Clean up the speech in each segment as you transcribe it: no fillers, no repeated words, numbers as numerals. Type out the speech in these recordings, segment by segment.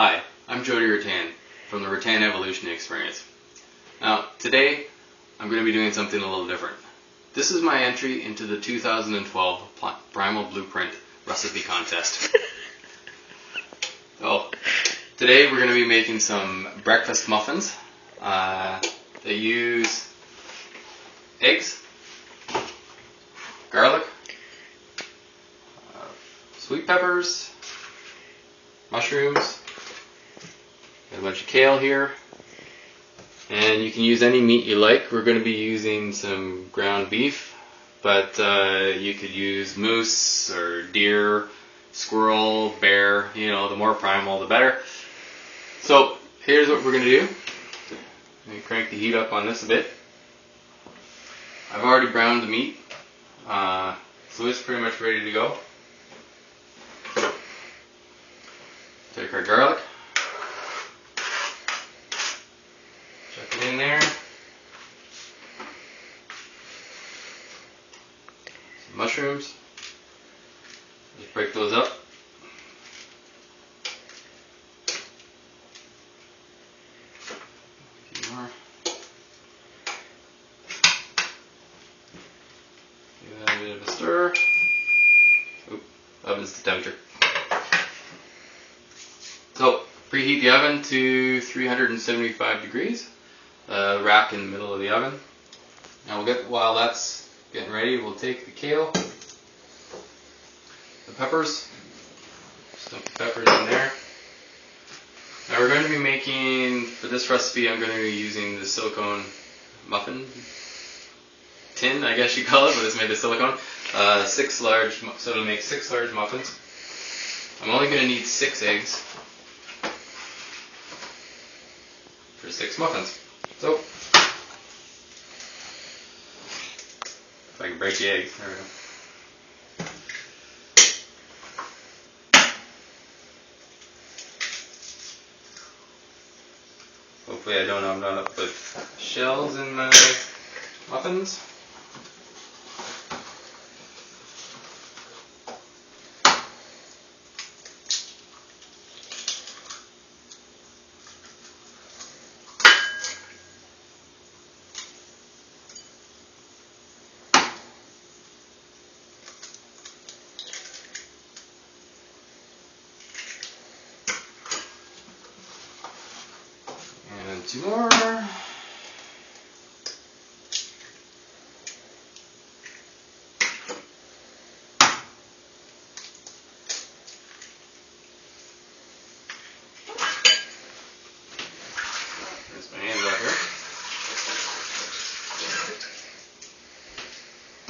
Hi, I'm Jody Ruttan from the Ruttan Evolution Experience. Now, today I'm going to be doing something a little different. This is my entry into the 2012 Primal Blueprint recipe contest. So, today we're going to be making some breakfast muffins. They use eggs, garlic, sweet peppers, mushrooms, got a bunch of kale here, and you can use any meat you like. We're going to be using some ground beef, but you could use moose or deer, squirrel, bear, you know, the more primal the better. So here's what we're going to do. Let me crank the heat up on this a bit. I've already browned the meat, so it's pretty much ready to go. Take our garlic, chuck it in there, some mushrooms, just break those up. A few more. Give that a bit of a stir. Oop, oven's the temperature. So, preheat the oven to 375 degrees. Rack in the middle of the oven. Now while that's getting ready, we'll take the kale, the peppers, dump the peppers in there. Now we're going to be making, for this recipe, I'm going to be using the silicone muffin tin, I guess you call it, but it's made of silicone. So it'll make 6 large muffins. I'm only going to need 6 eggs for 6 muffins. So, if I can break the eggs, there we go. Hopefully I don't end up with shells in my muffins. And 2 more. Rinse my hands out here.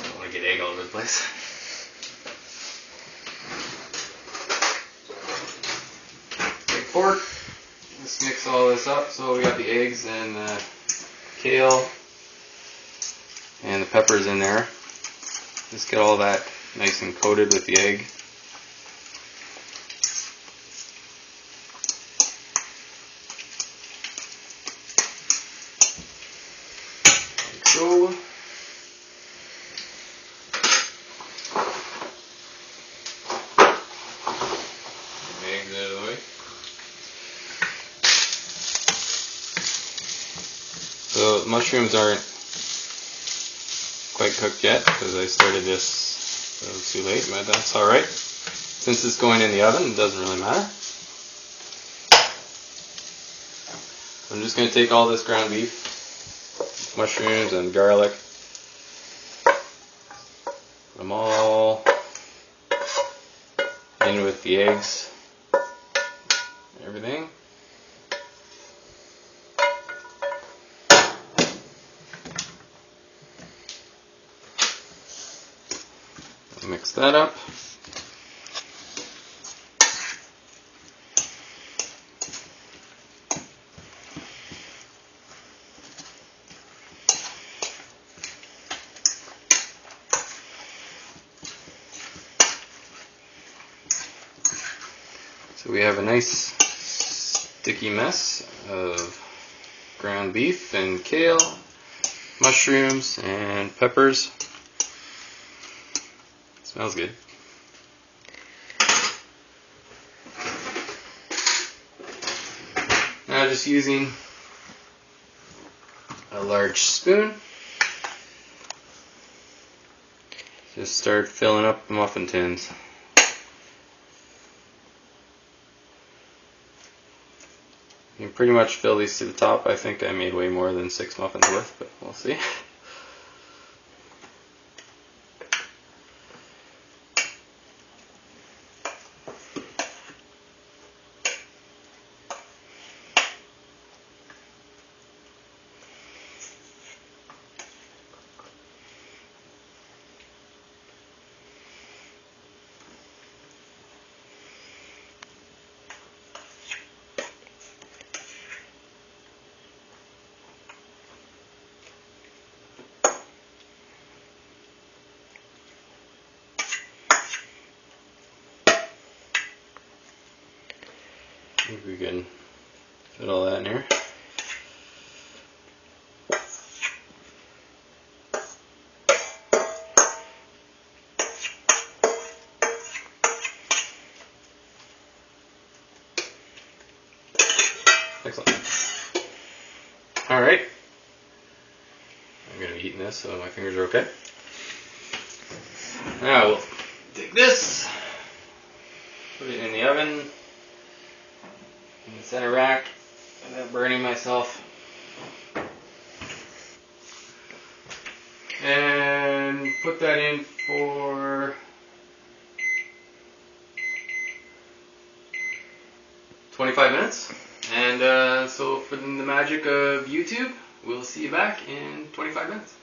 Don't want to get egg all over the place. Big fork. Let's mix all this up. So we got the eggs and the kale and the peppers in there. Just get all that nice and coated with the egg. Like so. Eggs out of the way. So the mushrooms aren't quite cooked yet because I started this a little too late, but that's alright. Since it's going in the oven, it doesn't really matter. So I'm just going to take all this ground beef, mushrooms and garlic, put them all in with the eggs, everything. Mix that up. So we have a nice sticky mess of ground beef and kale, mushrooms and peppers. Smells good. now just using a large spoon, just start filling up the muffin tins. You can pretty much fill these to the top. I think I made way more than 6 muffins worth, but we'll see. I think we can fit all that in here. Excellent. Alright. I'm going to be eating this, so my fingers are okay. Now we'll take this, put it in the oven. In the center rack, without burning myself, and put that in for 25 minutes. And so for the magic of YouTube, we'll see you back in 25 minutes.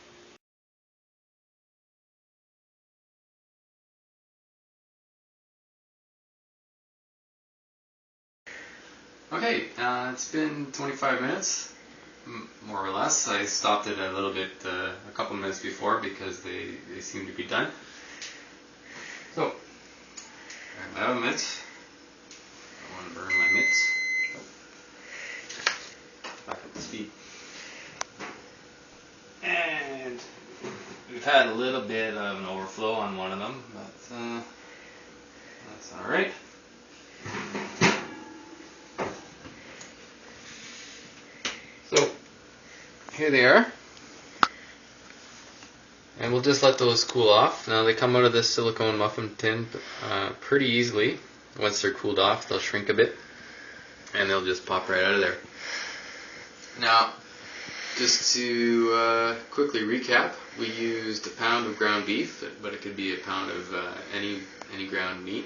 Okay, it's been 25 minutes, more or less. I stopped it a little bit, a couple minutes before because they seem to be done. So, grab my oven mitts. I don't want to burn my mitts. Back up to speed. And we've had a little bit of an overflow on one of them, but that's alright. So, here they are, and we'll just let those cool off. Now they come out of this silicone muffin tin pretty easily. Once they're cooled off, they'll shrink a bit, and they'll just pop right out of there. Now, just to quickly recap, we used a pound of ground beef, but it could be a pound of any ground meat,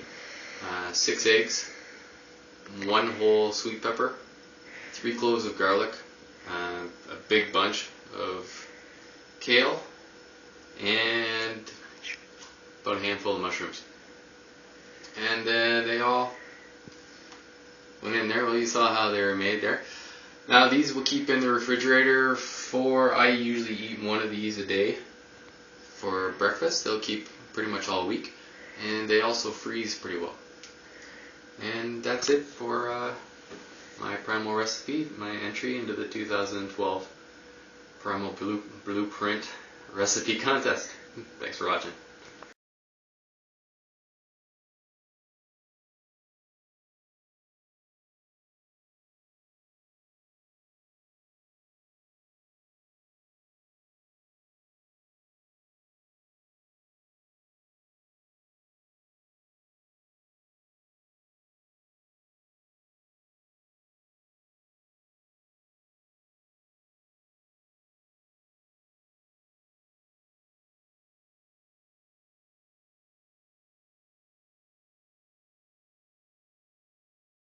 6 eggs, 1 whole sweet pepper, 3 cloves of garlic, a big bunch of kale, and about a handful of mushrooms. And they all went in there. Well, you saw how they were made there. Now these will keep in the refrigerator for, I usually eat 1 of these a day for breakfast. They'll keep pretty much all week, and they also freeze pretty well. And that's it for my Primal recipe, my entry into the 2012 Primal Blueprint recipe contest. Thanks for watching.